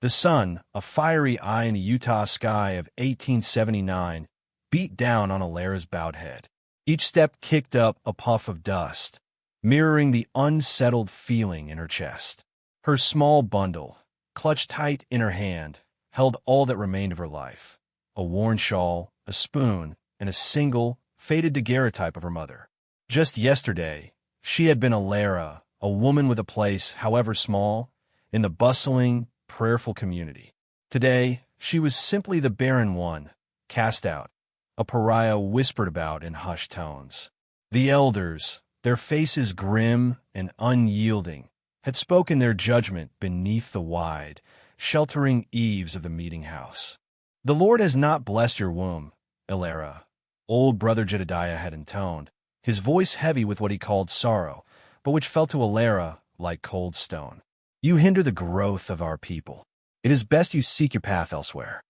The sun, a fiery eye in the Utah sky of 1879, beat down on Alara's bowed head. Each step kicked up a puff of dust, mirroring the unsettled feeling in her chest. Her small bundle, clutched tight in her hand, held all that remained of her life: a worn shawl, a spoon, and a single, faded daguerreotype of her mother. Just yesterday, she had been Alara, a woman with a place, however small, in the bustling, prayerful community. Today, she was simply the barren one, cast out, a pariah whispered about in hushed tones. The elders, their faces grim and unyielding, had spoken their judgment beneath the wide, sheltering eaves of the meeting house. "The Lord has not blessed your womb, Alara," old Brother Jedediah had intoned, his voice heavy with what he called sorrow, but which fell to Alara like cold stone. "You hinder the growth of our people. It is best you seek your path elsewhere."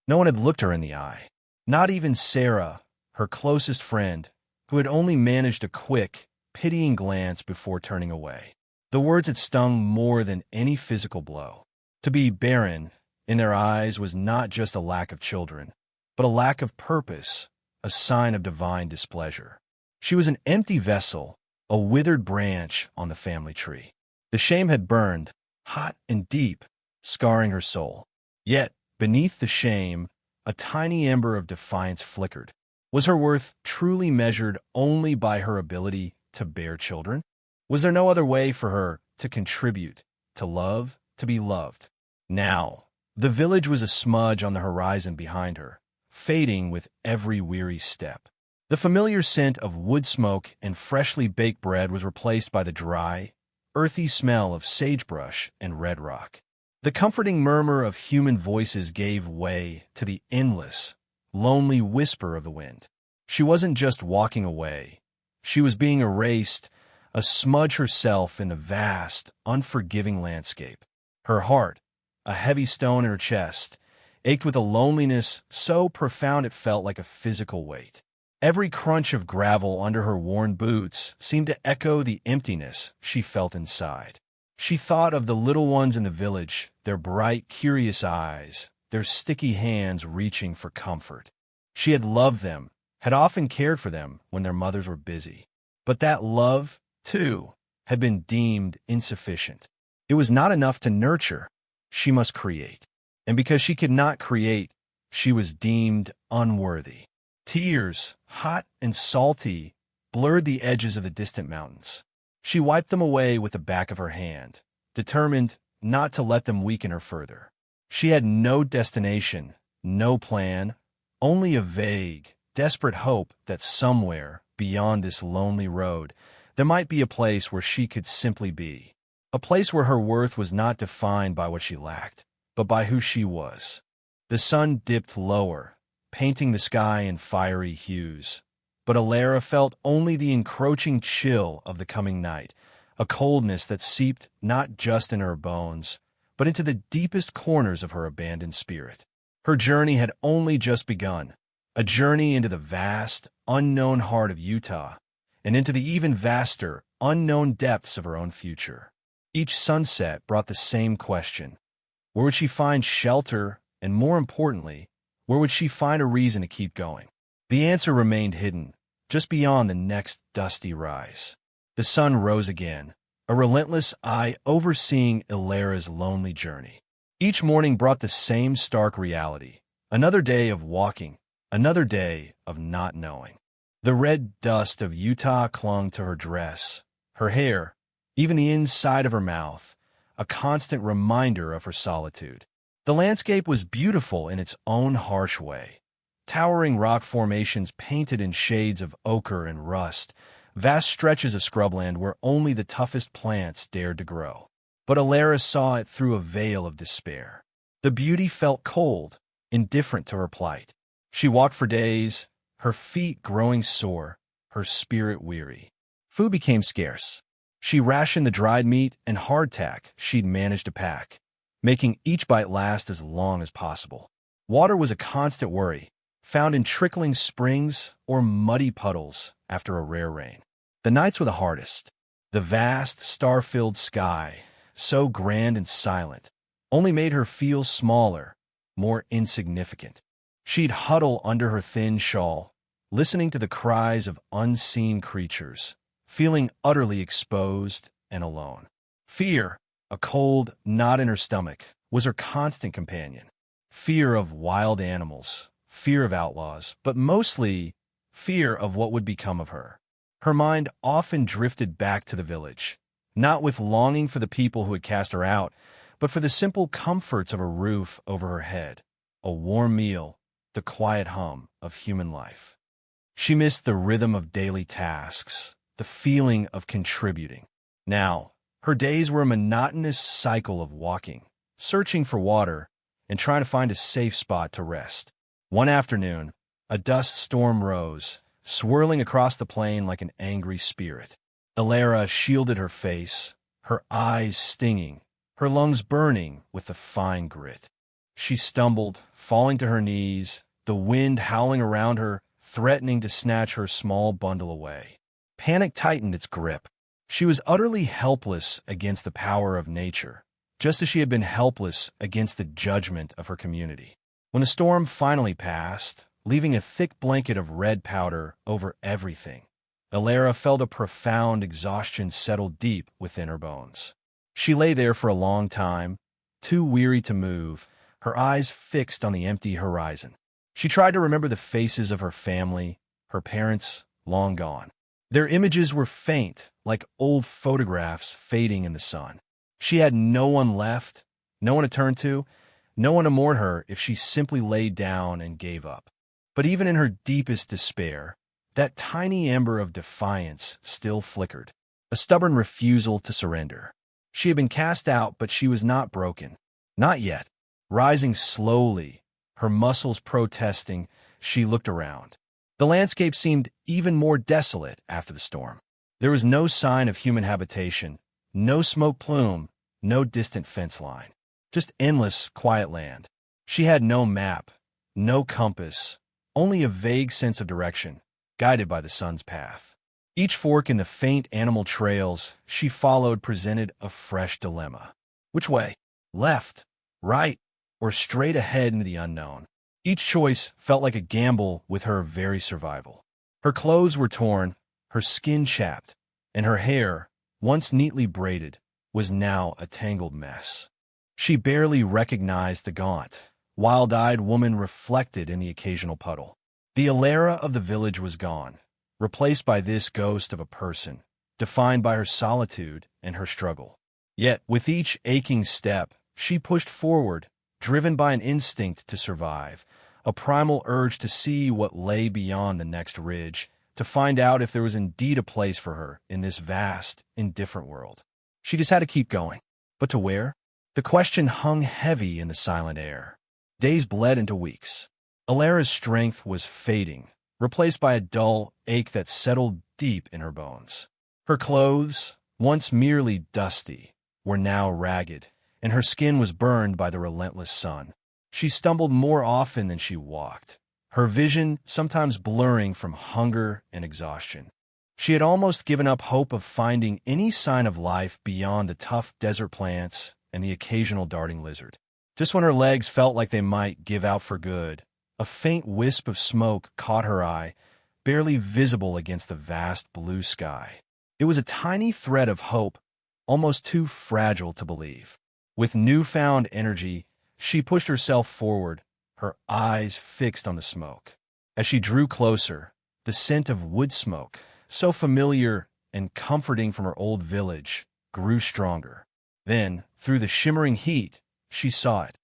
No one had looked her in the eye. Not even Sarah, her closest friend, who had only managed a quick, pitying glance before turning away. The words had stung more than any physical blow. To be barren, in their eyes, was not just a lack of children, but a lack of purpose, a sign of divine displeasure. She was an empty vessel, a withered branch on the family tree. The shame had burned, hot and deep, scarring her soul. Yet, beneath the shame, a tiny ember of defiance flickered. Was her worth truly measured only by her ability to bear children? Was there no other way for her to contribute, to love, to be loved? Now, the village was a smudge on the horizon behind her, fading with every weary step. The familiar scent of wood smoke and freshly baked bread was replaced by the dry, earthy smell of sagebrush and red rock. The comforting murmur of human voices gave way to the endless, lonely whisper of the wind. She wasn't just walking away. She was being erased, a smudge herself in the vast, unforgiving landscape. Her heart, a heavy stone in her chest, ached with a loneliness so profound it felt like a physical weight. Every crunch of gravel under her worn boots seemed to echo the emptiness she felt inside. She thought of the little ones in the village, their bright, curious eyes, their sticky hands reaching for comfort. She had loved them, had often cared for them when their mothers were busy. But that love, too, had been deemed insufficient. It was not enough to nurture. She must create. And because she could not create, she was deemed unworthy. Tears, hot and salty, blurred the edges of the distant mountains. She wiped them away with the back of her hand, determined not to let them weaken her further. She had no destination, no plan, only a vague, desperate hope that somewhere beyond this lonely road there might be a place where she could simply be, a place where her worth was not defined by what she lacked, but by who she was. The sun dipped lower, painting the sky in fiery hues. But Alara felt only the encroaching chill of the coming night, a coldness that seeped not just in her bones, but into the deepest corners of her abandoned spirit. Her journey had only just begun, a journey into the vast, unknown heart of Utah, and into the even vaster, unknown depths of her own future. Each sunset brought the same question: where would she find shelter, and more importantly, where would she find a reason to keep going? The answer remained hidden, just beyond the next dusty rise. The sun rose again, a relentless eye overseeing Alara's lonely journey. Each morning brought the same stark reality: another day of walking, another day of not knowing. The red dust of Utah clung to her dress, her hair, even the inside of her mouth, a constant reminder of her solitude. The landscape was beautiful in its own harsh way. Towering rock formations painted in shades of ochre and rust, vast stretches of scrubland where only the toughest plants dared to grow. But Alara saw it through a veil of despair. The beauty felt cold, indifferent to her plight. She walked for days, her feet growing sore, her spirit weary. Food became scarce. She rationed the dried meat and hardtack she'd managed to pack, making each bite last as long as possible. Water was a constant worry, found in trickling springs or muddy puddles after a rare rain. The nights were the hardest. The vast, star-filled sky, so grand and silent, only made her feel smaller, more insignificant. She'd huddle under her thin shawl, listening to the cries of unseen creatures, feeling utterly exposed and alone. Fear, a cold knot in her stomach, was her constant companion. Fear of wild animals, fear of outlaws, but mostly fear of what would become of her. Her mind often drifted back to the village, not with longing for the people who had cast her out, but for the simple comforts of a roof over her head, a warm meal, the quiet hum of human life. She missed the rhythm of daily tasks, the feeling of contributing. Now, her days were a monotonous cycle of walking, searching for water, and trying to find a safe spot to rest. One afternoon, a dust storm rose, swirling across the plain like an angry spirit. Alara shielded her face, her eyes stinging, her lungs burning with the fine grit. She stumbled, falling to her knees, the wind howling around her, threatening to snatch her small bundle away. Panic tightened its grip. She was utterly helpless against the power of nature, just as she had been helpless against the judgment of her community. When the storm finally passed, leaving a thick blanket of red powder over everything, Alara felt a profound exhaustion settle deep within her bones. She lay there for a long time, too weary to move, her eyes fixed on the empty horizon. She tried to remember the faces of her family, her parents, long gone. Their images were faint, like old photographs fading in the sun. She had no one left, no one to turn to, no one to mourn her if she simply laid down and gave up. But even in her deepest despair, that tiny ember of defiance still flickered, a stubborn refusal to surrender. She had been cast out, but she was not broken. Not yet. Rising slowly, her muscles protesting, she looked around. The landscape seemed even more desolate after the storm. There was no sign of human habitation, no smoke plume, no distant fence line. Just endless, quiet land. She had no map, no compass, only a vague sense of direction, guided by the sun's path. Each fork in the faint animal trails she followed presented a fresh dilemma. Which way? Left, right, or straight ahead into the unknown? Each choice felt like a gamble with her very survival. Her clothes were torn, her skin chapped, and her hair, once neatly braided, was now a tangled mess. She barely recognized the gaunt, wild-eyed woman reflected in the occasional puddle. The Alara of the village was gone, replaced by this ghost of a person, defined by her solitude and her struggle. Yet, with each aching step, she pushed forward, driven by an instinct to survive, a primal urge to see what lay beyond the next ridge, to find out if there was indeed a place for her in this vast, indifferent world. She just had to keep going. But to where? The question hung heavy in the silent air. Days bled into weeks. Alara's strength was fading, replaced by a dull ache that settled deep in her bones. Her clothes, once merely dusty, were now ragged, and her skin was burned by the relentless sun. She stumbled more often than she walked, her vision sometimes blurring from hunger and exhaustion. She had almost given up hope of finding any sign of life beyond the tough desert plants and the occasional darting lizard. Just when her legs felt like they might give out for good, a faint wisp of smoke caught her eye, barely visible against the vast blue sky. It was a tiny thread of hope, almost too fragile to believe. With newfound energy, she pushed herself forward, her eyes fixed on the smoke. As she drew closer, the scent of wood smoke, so familiar and comforting from her old village, grew stronger. Then, through the shimmering heat, she saw it.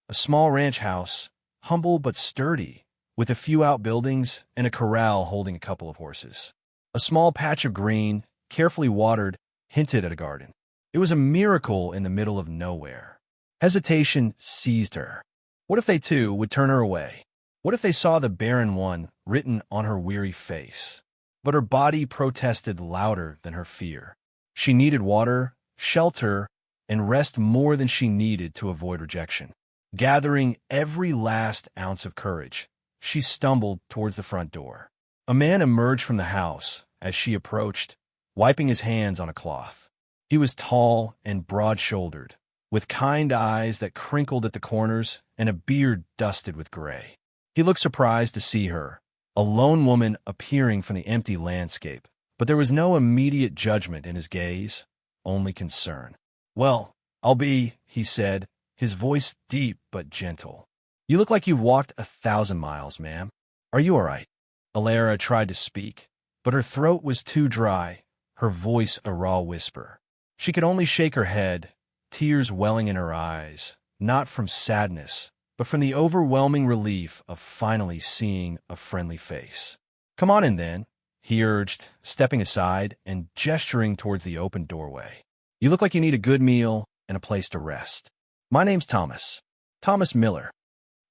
A small ranch house, humble but sturdy, with a few outbuildings and a corral holding a couple of horses. A small patch of green, carefully watered, hinted at a garden. It was a miracle in the middle of nowhere. Hesitation seized her. What if they, too, would turn her away? What if they saw the barren one written on her weary face? But her body protested louder than her fear. She needed water, shelter, and rest more than she needed to avoid rejection. Gathering every last ounce of courage, she stumbled towards the front door. A man emerged from the house as she approached, wiping his hands on a cloth. He was tall and broad-shouldered, with kind eyes that crinkled at the corners and a beard dusted with gray. He looked surprised to see her, a lone woman appearing from the empty landscape, but there was no immediate judgment in his gaze, only concern. "Well, I'll be," he said, his voice deep but gentle. "You look like you've walked 1,000 miles, ma'am. Are you all right?" Alara tried to speak, but her throat was too dry, her voice a raw whisper. She could only shake her head, tears welling in her eyes, not from sadness, but from the overwhelming relief of finally seeing a friendly face. "Come on in, then," he urged, stepping aside and gesturing towards the open doorway. "You look like you need a good meal and a place to rest. My name's Thomas. Thomas Miller."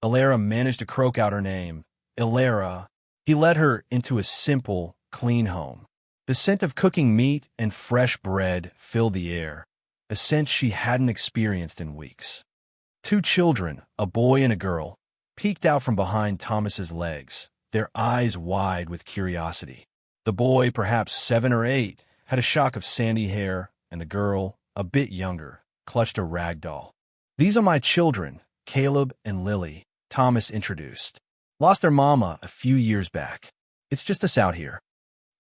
Alara managed to croak out her name. Alara. He led her into a simple, clean home. The scent of cooking meat and fresh bread filled the air, a scent she hadn't experienced in weeks. 2 children, a boy and a girl, peeked out from behind Thomas's legs, their eyes wide with curiosity. The boy, perhaps 7 or 8, had a shock of sandy hair, and the girl, a bit younger, clutched a rag doll. "These are my children, Caleb and Lily," Thomas introduced. "Lost their mama a few years back. It's just us out here."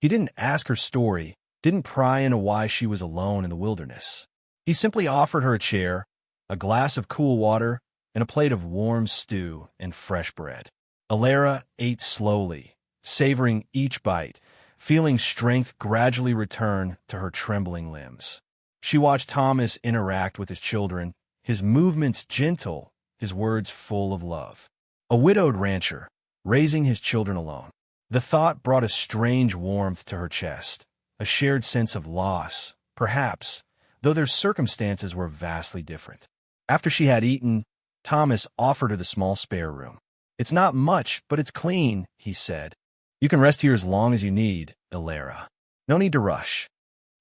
He didn't ask her story, didn't pry into why she was alone in the wilderness. He simply offered her a chair, a glass of cool water, and a plate of warm stew and fresh bread. Alara ate slowly, savoring each bite, feeling strength gradually return to her trembling limbs. She watched Thomas interact with his children, his movements gentle, his words full of love. A widowed rancher, raising his children alone. The thought brought a strange warmth to her chest, a shared sense of loss, perhaps, though their circumstances were vastly different. After she had eaten, Thomas offered her the small spare room. "It's not much, but it's clean," he said. "You can rest here as long as you need, Alara. No need to rush."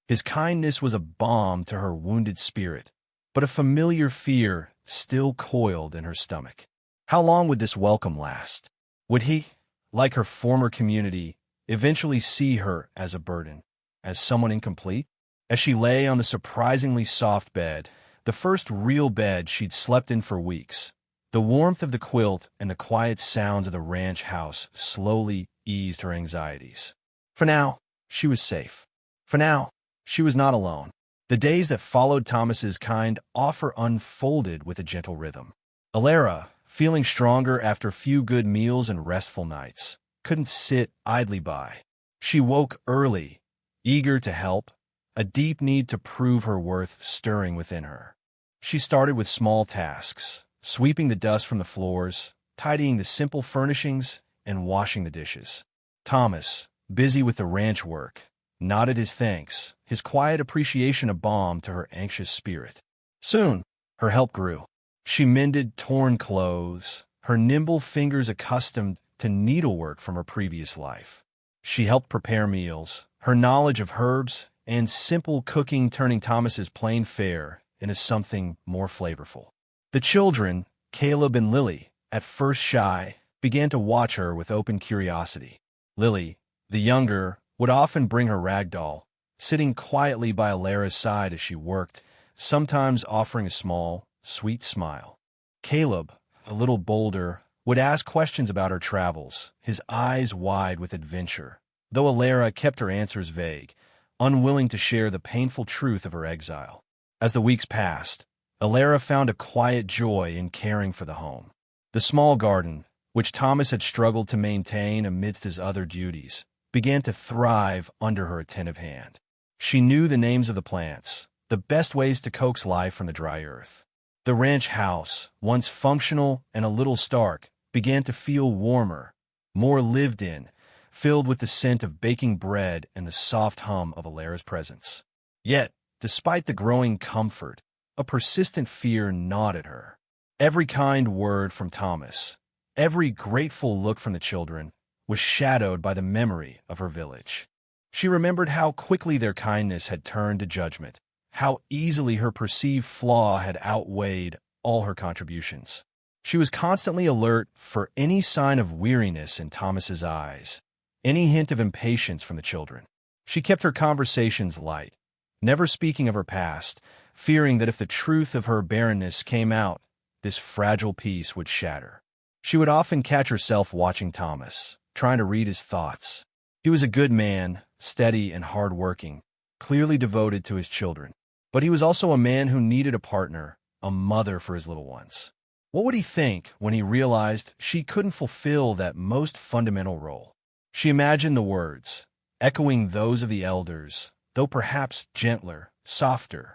His kindness was a balm to her wounded spirit, but a familiar fear still coiled in her stomach. How long would this welcome last? Would he, like her former community, eventually see her as a burden, as someone incomplete? As she lay on the surprisingly soft bed, the first real bed she'd slept in for weeks, the warmth of the quilt and the quiet sounds of the ranch house slowly eased her anxieties. For now, she was safe. For now, she was not alone. The days that followed Thomas's kind offer unfolded with a gentle rhythm. Alara, feeling stronger after a few good meals and restful nights, couldn't sit idly by. She woke early, eager to help, a deep need to prove her worth stirring within her. She started with small tasks, sweeping the dust from the floors, tidying the simple furnishings, and washing the dishes. Thomas, busy with the ranch work, nodded his thanks, his quiet appreciation a balm to her anxious spirit. Soon, her help grew. She mended torn clothes, her nimble fingers accustomed to needlework from her previous life. She helped prepare meals, her knowledge of herbs and simple cooking turning Thomas's plain fare into something more flavorful. The children, Caleb and Lily, at first shy, began to watch her with open curiosity. Lily, the younger, would often bring her rag doll, sitting quietly by Alara's side as she worked, sometimes offering a small, sweet smile. Caleb, a little bolder, would ask questions about her travels, his eyes wide with adventure, though Alara kept her answers vague, unwilling to share the painful truth of her exile. As the weeks passed, Alara found a quiet joy in caring for the home. The small garden, which Thomas had struggled to maintain amidst his other duties, began to thrive under her attentive hand. She knew the names of the plants, the best ways to coax life from the dry earth. The ranch house, once functional and a little stark, began to feel warmer, more lived in, filled with the scent of baking bread and the soft hum of Alara's presence. Yet, despite the growing comfort, a persistent fear gnawed at her. Every kind word from Thomas, every grateful look from the children, was shadowed by the memory of her village. She remembered how quickly their kindness had turned to judgment, how easily her perceived flaw had outweighed all her contributions. She was constantly alert for any sign of weariness in Thomas's eyes, any hint of impatience from the children. She kept her conversations light, never speaking of her past, fearing that if the truth of her barrenness came out, this fragile peace would shatter. She would often catch herself watching Thomas, trying to read his thoughts. He was a good man, steady and hard-working, clearly devoted to his children. But he was also a man who needed a partner, a mother for his little ones. What would he think when he realized she couldn't fulfill that most fundamental role? She imagined the words, echoing those of the elders, though perhaps gentler, softer.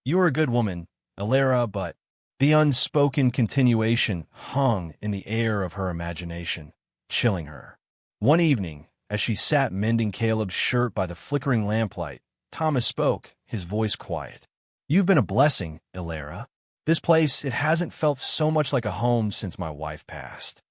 "You are a good woman, Alara, but—" The unspoken continuation hung in the air of her imagination, chilling her. One evening, as she sat mending Caleb's shirt by the flickering lamplight, Thomas spoke, his voice quiet. "You've been a blessing, Alara. This place, it hasn't felt so much like a home since my wife passed."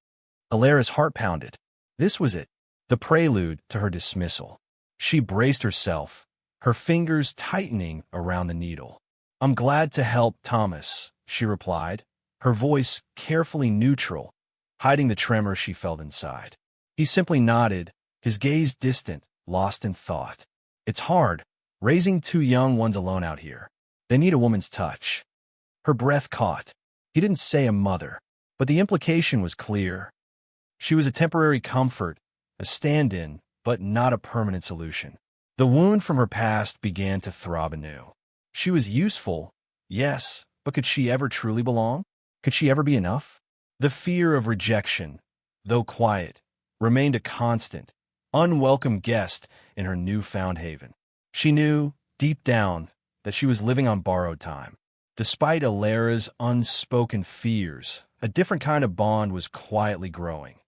Alara's heart pounded. This was it, the prelude to her dismissal. She braced herself, her fingers tightening around the needle. "I'm glad to help, Thomas," she replied, her voice carefully neutral, hiding the tremor she felt inside. He simply nodded, his gaze distant, lost in thought. "It's hard, raising two young ones alone out here. They need a woman's touch." Her breath caught. He didn't say a mother, but the implication was clear. She was a temporary comfort, a stand-in, but not a permanent solution. The wound from her past began to throb anew. She was useful, yes, but could she ever truly belong? Could she ever be enough? The fear of rejection, though quiet, remained a constant, unwelcome guest in her newfound haven. She knew, deep down, that she was living on borrowed time. Despite Alara's unspoken fears, a different kind of bond was quietly growing,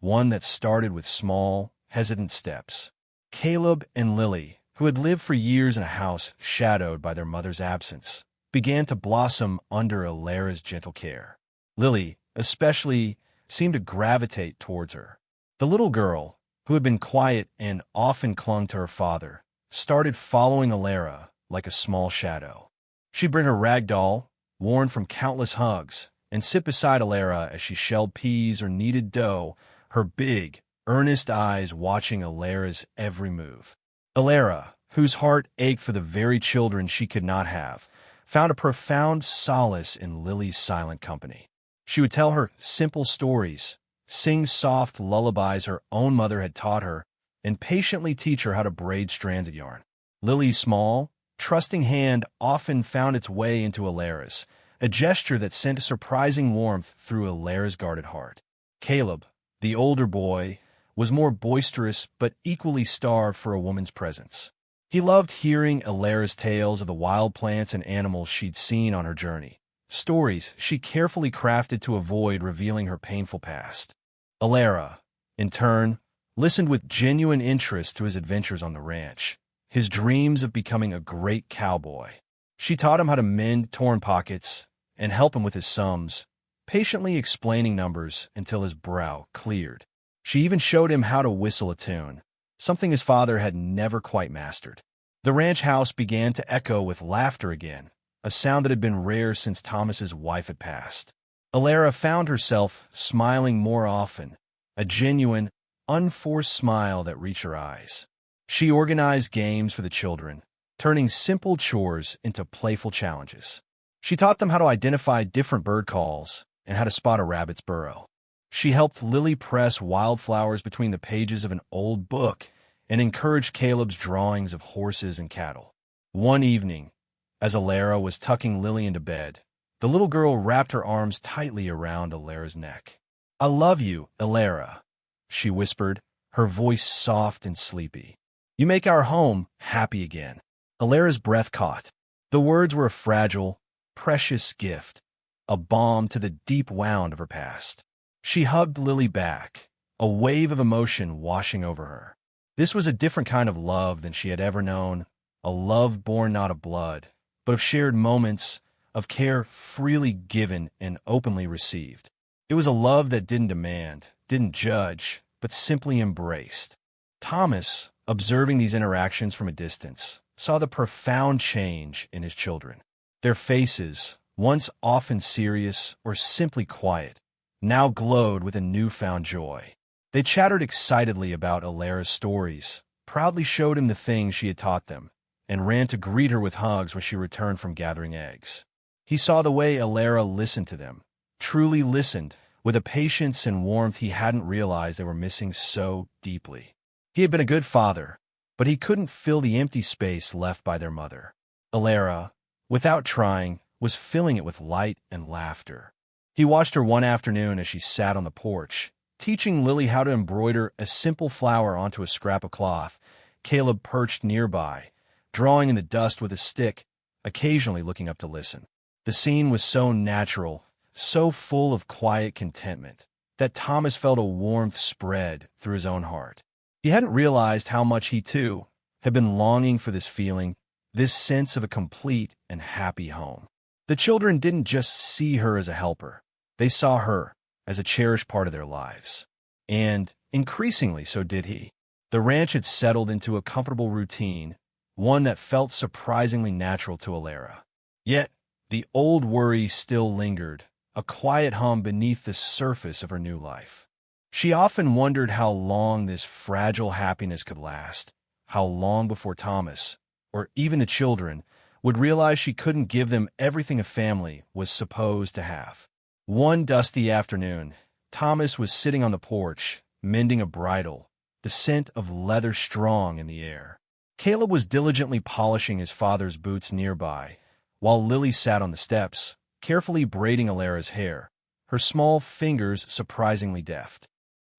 one that started with small, hesitant steps. Caleb and Lily, who had lived for years in a house shadowed by their mother's absence, began to blossom under Alara's gentle care. Lily, especially, seemed to gravitate towards her. The little girl, who had been quiet and often clung to her father, started following Alara like a small shadow. She'd bring her rag doll, worn from countless hugs, and sit beside Alara as she shelled peas or kneaded dough, her big, earnest eyes watching Alara's every move. Alara, whose heart ached for the very children she could not have, found a profound solace in Lily's silent company. She would tell her simple stories, sing soft lullabies her own mother had taught her, and patiently teach her how to braid strands of yarn. Lily's small, trusting hand often found its way into Alara's, a gesture that sent a surprising warmth through Alara's guarded heart. Caleb, the older boy, was more boisterous but equally starved for a woman's presence. He loved hearing Alara's tales of the wild plants and animals she'd seen on her journey, stories she carefully crafted to avoid revealing her painful past. Alara, in turn, listened with genuine interest to his adventures on the ranch, his dreams of becoming a great cowboy. She taught him how to mend torn pockets and help him with his sums, patiently explaining numbers until his brow cleared. She even showed him how to whistle a tune, something his father had never quite mastered. The ranch house began to echo with laughter again, a sound that had been rare since Thomas's wife had passed. Alara found herself smiling more often, a genuine, unforced smile that reached her eyes. She organized games for the children, turning simple chores into playful challenges. She taught them how to identify different bird calls and how to spot a rabbit's burrow. She helped Lily press wildflowers between the pages of an old book and encouraged Caleb's drawings of horses and cattle. One evening, as Alara was tucking Lily into bed, the little girl wrapped her arms tightly around Alara's neck. "I love you, Alara," she whispered, her voice soft and sleepy. "You make our home happy again." Alara's breath caught. The words were a fragile, precious gift, a balm to the deep wound of her past. She hugged Lily back, a wave of emotion washing over her. This was a different kind of love than she had ever known, a love born not of blood, but of shared moments, of care freely given and openly received. It was a love that didn't demand, didn't judge, but simply embraced. Thomas, observing these interactions from a distance, saw the profound change in his children. Their faces, once often serious or simply quiet, now glowed with a newfound joy. They chattered excitedly about Alara's stories, proudly showed him the things she had taught them, and ran to greet her with hugs when she returned from gathering eggs. He saw the way Alara listened to them, truly listened, with a patience and warmth he hadn't realized they were missing so deeply. He had been a good father, but he couldn't fill the empty space left by their mother. Alara, without trying, was filling it with light and laughter. He watched her one afternoon as she sat on the porch, teaching Lily how to embroider a simple flower onto a scrap of cloth. Caleb perched nearby, drawing in the dust with a stick, occasionally looking up to listen. The scene was so natural, so full of quiet contentment, that Thomas felt a warmth spread through his own heart. He hadn't realized how much he, too, had been longing for this feeling, this sense of a complete and happy home. The children didn't just see her as a helper. They saw her as a cherished part of their lives. And, increasingly, so did he. The ranch had settled into a comfortable routine, one that felt surprisingly natural to Alara. Yet, the old worry still lingered, a quiet hum beneath the surface of her new life. She often wondered how long this fragile happiness could last, how long before Thomas, or even the children, would realize she couldn't give them everything a family was supposed to have. One dusty afternoon, Thomas was sitting on the porch, mending a bridle, the scent of leather strong in the air. Caleb was diligently polishing his father's boots nearby, while Lily sat on the steps, carefully braiding Alara's hair, her small fingers surprisingly deft.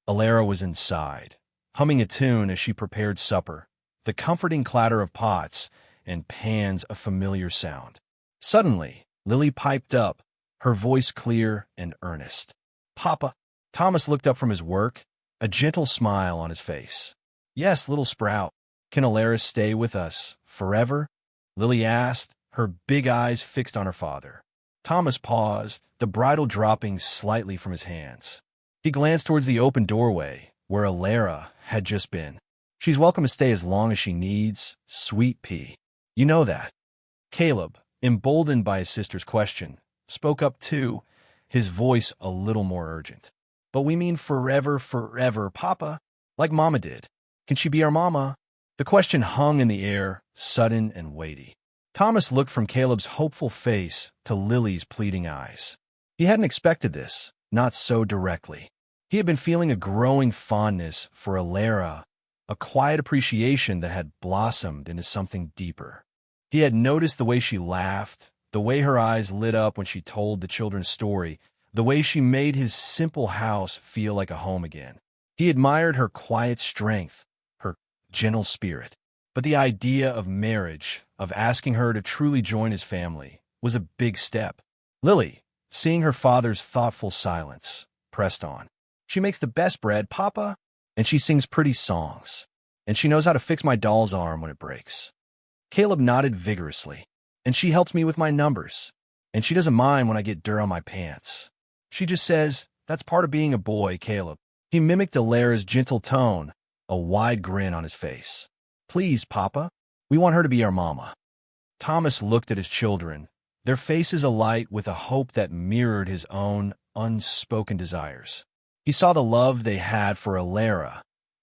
Alara was inside, humming a tune as she prepared supper, the comforting clatter of pots and pans a familiar sound. Suddenly, Lily piped up, her voice clear and earnest. "Papa." Thomas looked up from his work, a gentle smile on his face. "Yes, little sprout. Can Alara stay with us forever?" Lily asked, her big eyes fixed on her father. Thomas paused, the bridle dropping slightly from his hands. He glanced towards the open doorway, where Alara had just been. "She's welcome to stay as long as she needs, sweet pea. You know that." Caleb, emboldened by his sister's question, spoke up too, his voice a little more urgent. "But we mean forever, forever, Papa, like Mama did. Can she be our Mama?" The question hung in the air, sudden and weighty. Thomas looked from Caleb's hopeful face to Lily's pleading eyes. He hadn't expected this, not so directly. He had been feeling a growing fondness for Alara, a quiet appreciation that had blossomed into something deeper. He had noticed the way she laughed, the way her eyes lit up when she told the children's story, the way she made his simple house feel like a home again. He admired her quiet strength, her gentle spirit. But the idea of marriage, of asking her to truly join his family, was a big step. Lily, seeing her father's thoughtful silence, pressed on. "She makes the best bread, Papa, and she sings pretty songs, and she knows how to fix my doll's arm when it breaks." Caleb nodded vigorously. "And she helps me with my numbers, and she doesn't mind when I get dirt on my pants. She just says, that's part of being a boy, Caleb." He mimicked Alara's gentle tone, a wide grin on his face. "Please, Papa, we want her to be our Mama." Thomas looked at his children, their faces alight with a hope that mirrored his own unspoken desires. He saw the love they had for Alara,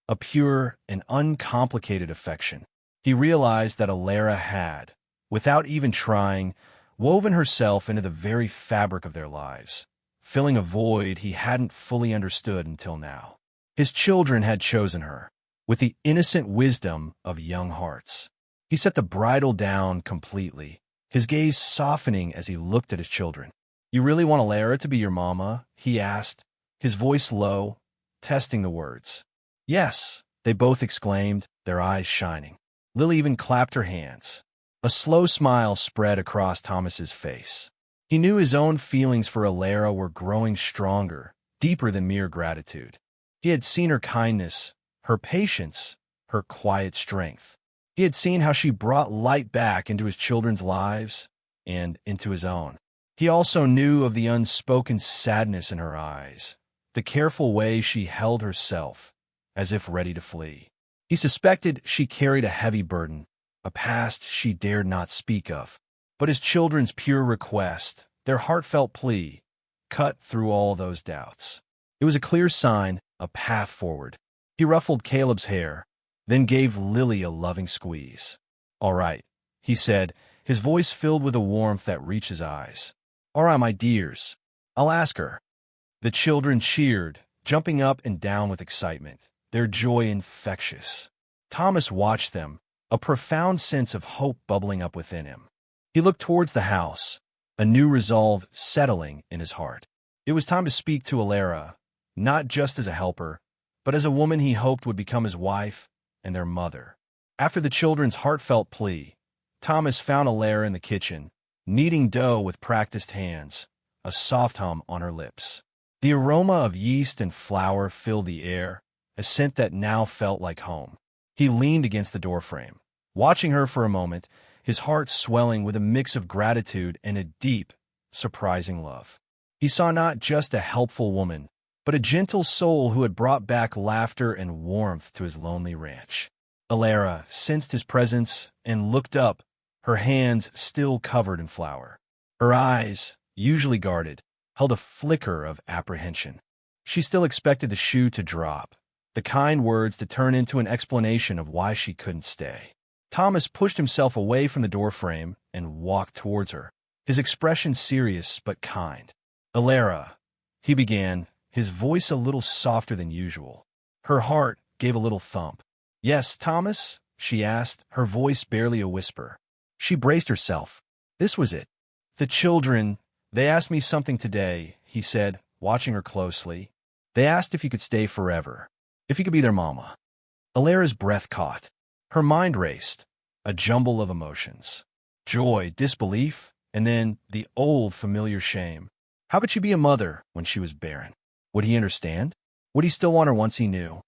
a pure and uncomplicated affection. He realized that Alara had, without even trying, woven herself into the very fabric of their lives, filling a void he hadn't fully understood until now. His children had chosen her, with the innocent wisdom of young hearts. He set the bridle down completely, his gaze softening as he looked at his children. "You really want Alara to be your Mama?" he asked, his voice low, testing the words. "Yes," they both exclaimed, their eyes shining. Lily even clapped her hands. A slow smile spread across Thomas's face. He knew his own feelings for Alara were growing stronger, deeper than mere gratitude. He had seen her kindness, her patience, her quiet strength. He had seen how she brought light back into his children's lives and into his own. He also knew of the unspoken sadness in her eyes, the careful way she held herself, as if ready to flee. He suspected she carried a heavy burden, a past she dared not speak of. But his children's pure request, their heartfelt plea, cut through all those doubts. It was a clear sign, a path forward. He ruffled Caleb's hair, then gave Lily a loving squeeze. "All right, he said, his voice filled with a warmth that reached his eyes. "All right, my dears. I'll ask her." The children cheered, jumping up and down with excitement, their joy infectious. Thomas watched them, a profound sense of hope bubbling up within him. He looked towards the house, a new resolve settling in his heart. It was time to speak to Alara, not just as a helper, but as a woman he hoped would become his wife and their mother. After the children's heartfelt plea, Thomas found Alara in the kitchen, kneading dough with practiced hands, a soft hum on her lips. The aroma of yeast and flour filled the air, a scent that now felt like home. He leaned against the doorframe, watching her for a moment, his heart swelling with a mix of gratitude and a deep, surprising love. He saw not just a helpful woman, but a gentle soul who had brought back laughter and warmth to his lonely ranch. Alara sensed his presence and looked up, her hands still covered in flour. Her eyes, usually guarded, held a flicker of apprehension. She still expected the shoe to drop, the kind words to turn into an explanation of why she couldn't stay. Thomas pushed himself away from the doorframe and walked towards her, his expression serious but kind. "Alara," he began, his voice a little softer than usual. Her heart gave a little thump. "Yes, Thomas?" she asked, her voice barely a whisper. She braced herself. This was it. "The children, they asked me something today," he said, watching her closely. "They asked if you could stay forever, if you could be their mama." Alara's breath caught. Her mind raced, a jumble of emotions. Joy, disbelief, and then the old familiar shame. How could she be a mother when she was barren? Would he understand? Would he still want her once he knew?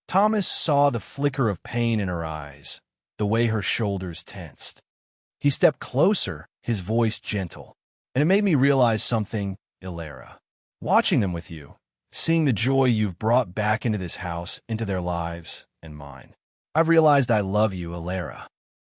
Thomas saw the flicker of pain in her eyes, the way her shoulders tensed. He stepped closer, his voice gentle. "And it made me realize something, Alara. Watching them with you, seeing the joy you've brought back into this house, into their lives and mine. I've realized I love you, Alara."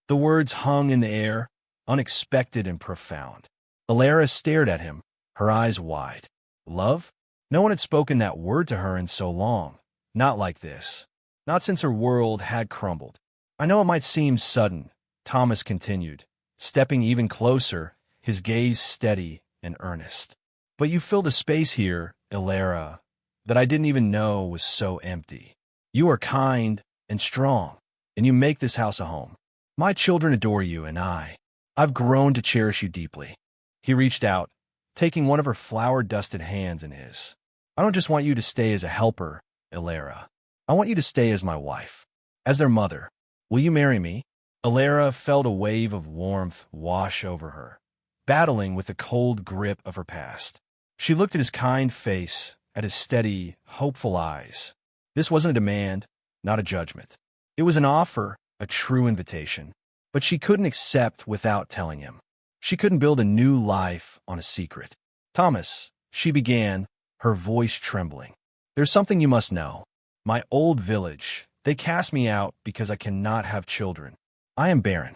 The words hung in the air, unexpected and profound. Alara stared at him, her eyes wide. Love? No one had spoken that word to her in so long. Not like this. Not since her world had crumbled. "I know it might seem sudden," Thomas continued, stepping even closer, his gaze steady and earnest. "But you filled a space here, Alara, that I didn't even know was so empty. You are kind and strong, and you make this house a home. My children adore you, and I've grown to cherish you deeply." He reached out, taking one of her flour-dusted hands in his. "I don't just want you to stay as a helper, Alara. I want you to stay as my wife, as their mother. Will you marry me?" Alara felt a wave of warmth wash over her, battling with the cold grip of her past. She looked at his kind face, at his steady, hopeful eyes. This wasn't a demand, not a judgment. It was an offer, a true invitation. But she couldn't accept without telling him. She couldn't build a new life on a secret. "Thomas," she began, her voice trembling. "There's something you must know. My old village, they cast me out because I cannot have children. I am barren."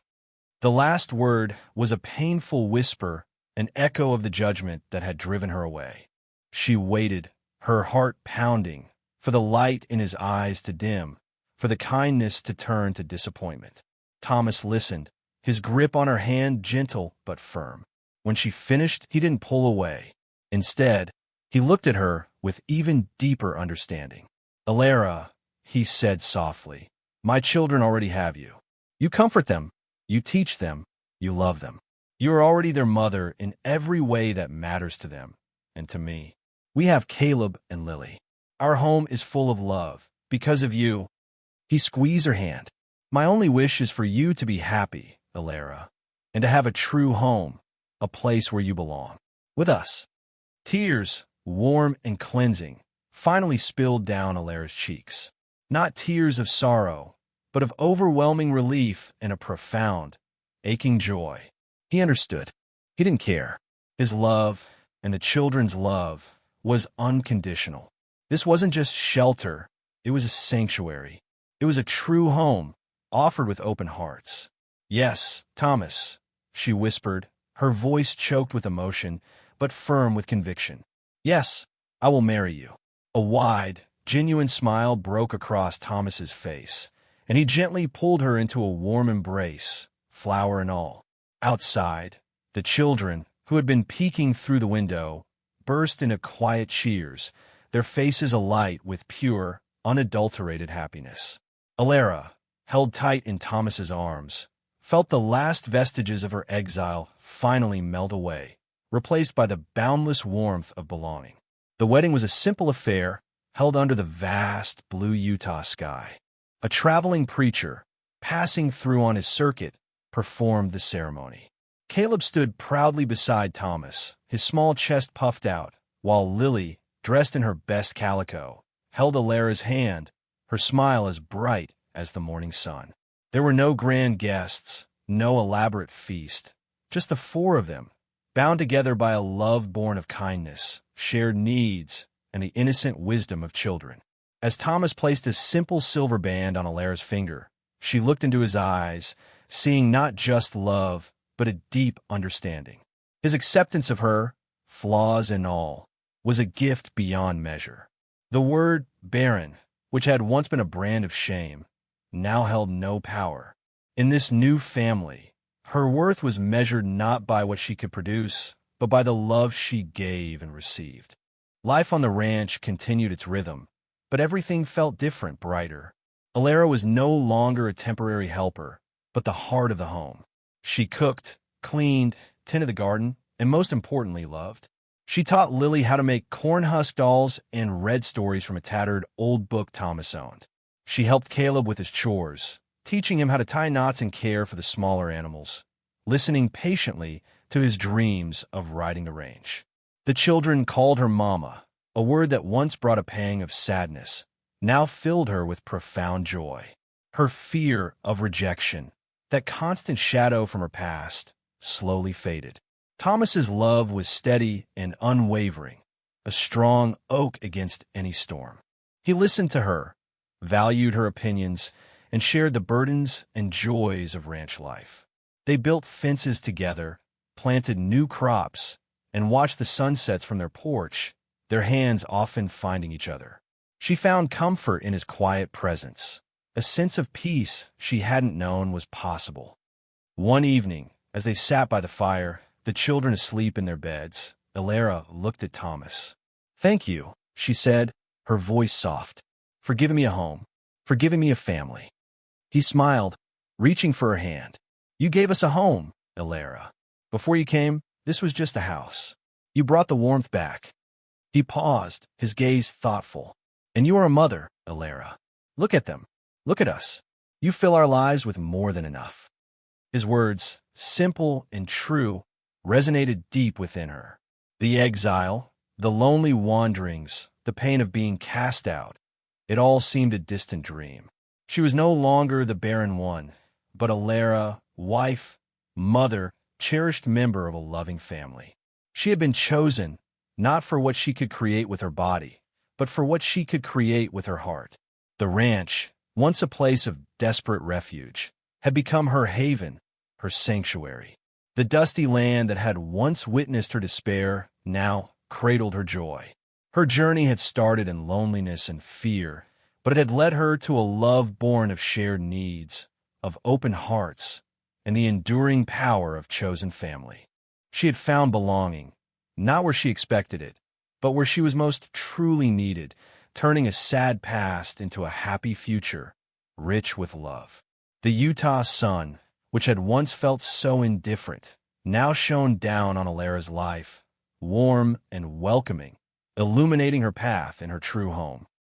The last word was a painful whisper, an echo of the judgment that had driven her away. She waited, her heart pounding, for the light in his eyes to dim, for the kindness to turn to disappointment. Thomas listened, his grip on her hand gentle but firm. When she finished, he didn't pull away. Instead, he looked at her with even deeper understanding. "Alara," he said softly, "my children already have you. You comfort them, you teach them, you love them. You are already their mother in every way that matters to them and to me. We have Caleb and Lily. Our home is full of love. Because of you." He squeezed her hand. "My only wish is for you to be happy, Alara, and to have a true home, a place where you belong. With us." Tears, warm and cleansing, finally spilled down Alara's cheeks. Not tears of sorrow, but of overwhelming relief and a profound, aching joy. He understood. He didn't care. His love, and the children's love, was unconditional. This wasn't just shelter, it was a sanctuary. It was a true home, offered with open hearts. "Yes, Thomas," she whispered, her voice choked with emotion, but firm with conviction. "Yes, I will marry you." A wide, genuine smile broke across Thomas's face, and he gently pulled her into a warm embrace, flower and all. Outside, the children, who had been peeking through the window, burst into quiet cheers, their faces alight with pure, unadulterated happiness. Alara, held tight in Thomas's arms, felt the last vestiges of her exile finally melt away, replaced by the boundless warmth of belonging. The wedding was a simple affair, held under the vast blue Utah sky. A traveling preacher, passing through on his circuit, performed the ceremony. Caleb stood proudly beside Thomas, his small chest puffed out, while Lily, dressed in her best calico, held Alara's hand, her smile as bright as the morning sun. There were no grand guests, no elaborate feast, just the four of them, bound together by a love born of kindness, shared needs, and the innocent wisdom of children. As Thomas placed a simple silver band on Alara's finger, she looked into his eyes, seeing not just love, but a deep understanding. His acceptance of her, flaws and all, was a gift beyond measure. The word Barren, which had once been a brand of shame, now held no power. In this new family, her worth was measured not by what she could produce, but by the love she gave and received. Life on the ranch continued its rhythm, but everything felt different, brighter. Alara was no longer a temporary helper, but the heart of the home. She cooked, cleaned, tended the garden, and most importantly, loved. She taught Lily how to make corn husk dolls and read stories from a tattered old book Thomas owned. She helped Caleb with his chores, teaching him how to tie knots and care for the smaller animals, listening patiently to his dreams of riding the range. The children called her Mama, a word that once brought a pang of sadness, now filled her with profound joy. Her fear of rejection, that constant shadow from her past, slowly faded. Thomas's love was steady and unwavering, a strong oak against any storm. He listened to her, valued her opinions, and shared the burdens and joys of ranch life. They built fences together, planted new crops, and watched the sunsets from their porch, their hands often finding each other. She found comfort in his quiet presence, a sense of peace she hadn't known was possible. One evening, as they sat by the fire, the children asleep in their beds, Alara looked at Thomas. "Thank you," she said, her voice soft, "for giving me a home, for giving me a family." He smiled, reaching for her hand. "You gave us a home, Alara. Before you came, this was just a house. You brought the warmth back." He paused, his gaze thoughtful. "And you are a mother, Alara. Look at them. Look at us. You fill our lives with more than enough." His words, simple and true, resonated deep within her. The exile, the lonely wanderings, the pain of being cast out, it all seemed a distant dream. She was no longer the barren one, but Alara, wife, mother, cherished member of a loving family. She had been chosen, not for what she could create with her body, but for what she could create with her heart. The ranch, once a place of desperate refuge, had become her haven, her sanctuary. The dusty land that had once witnessed her despair now cradled her joy. Her journey had started in loneliness and fear, but it had led her to a love born of shared needs, of open hearts, and the enduring power of chosen family. She had found belonging, not where she expected it, but where she was most truly needed, turning a sad past into a happy future, rich with love. The Utah sun, which had once felt so indifferent, now shone down on Alara's life, warm and welcoming, illuminating her path in her true home.